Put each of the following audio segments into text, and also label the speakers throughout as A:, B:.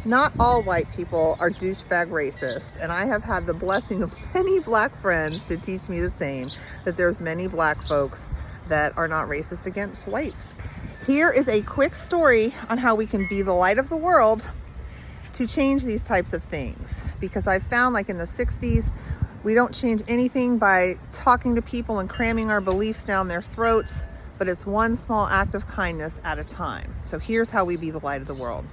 A: Not all white people are douchebag racist, and I have had the blessing of many black friends to teach me the same, that there's many black folks that are not racist against whites. Here is a quick story on how we can be the light of the world to change these types of things, because I found, like in the 60s, we don't change anything by talking to people and cramming our beliefs down their throats, but it's one small act of kindness at a time. So here's how we be the light of the world.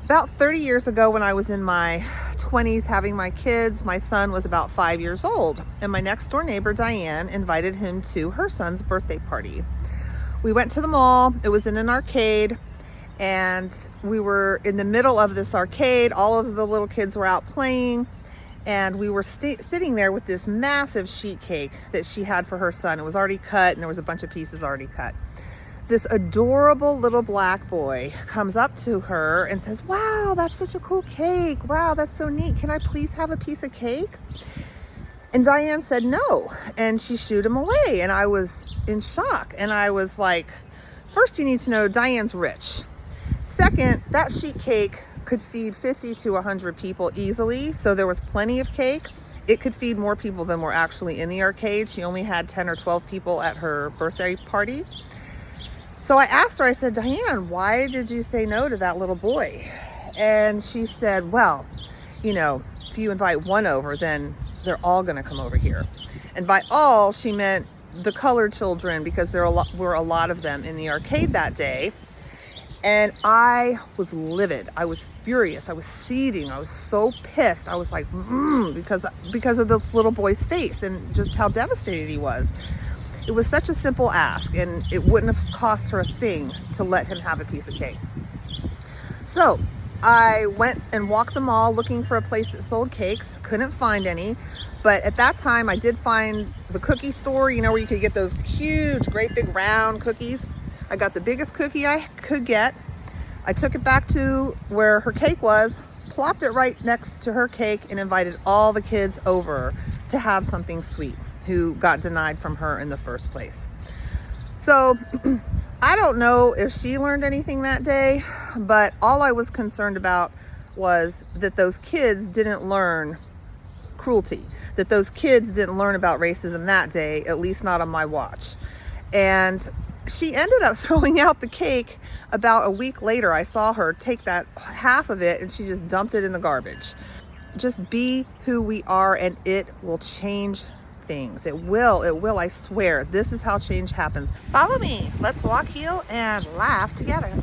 A: About 30 years ago, when I was in my 20s having my kids, my son was about 5 years old, and my next door neighbor, Diane, invited him to her son's birthday party. We went to the mall. It was in an arcade, and we were in the middle of this arcade. All of the little kids were out playing, and we were sitting there with this massive sheet cake that she had for her son. It was already cut, and there was a bunch of pieces already cut. This adorable little black boy comes up to her and says, "Wow, that's such a cool cake. Wow, that's so neat. Can I please have a piece of cake?" And Diane said no, and she shooed him away. And I was in shock. And I was like, first, you need to know Diane's rich. Second, that sheet cake could feed 50 to 100 people easily. So there was plenty of cake. It could feed more people than were actually in the arcade. She only had 10 or 12 people at her birthday party. So I asked her, I said, "Diane, why did you say no to that little boy?" And she said, "Well, you know, if you invite one over, then they're all going to come over here." And by all, she meant the colored children, because there were a lot of them in the arcade that day. And I was livid. I was furious. I was seething. I was so pissed. I was like, because of this little boy's face and just how devastated he was. It was such a simple ask, and it wouldn't have cost her a thing to let him have a piece of cake. So I went and walked the mall looking for a place that sold cakes. Couldn't find any. But at that time, I did find the cookie store, you know, where you could get those huge, great big round cookies. I got the biggest cookie I could get. I took it back to where her cake was, plopped it right next to her cake, and invited all the kids over to have something sweet who got denied from her in the first place. So I don't know if she learned anything that day, but all I was concerned about was that those kids didn't learn cruelty, that those kids didn't learn about racism that day, at least not on my watch. And she ended up throwing out the cake about a week later. I saw her take that half of it and she just dumped it in the garbage. Just be who we are, and it will change things. It will, I swear. This is how change happens. Follow me. Let's walk, heal, and laugh together.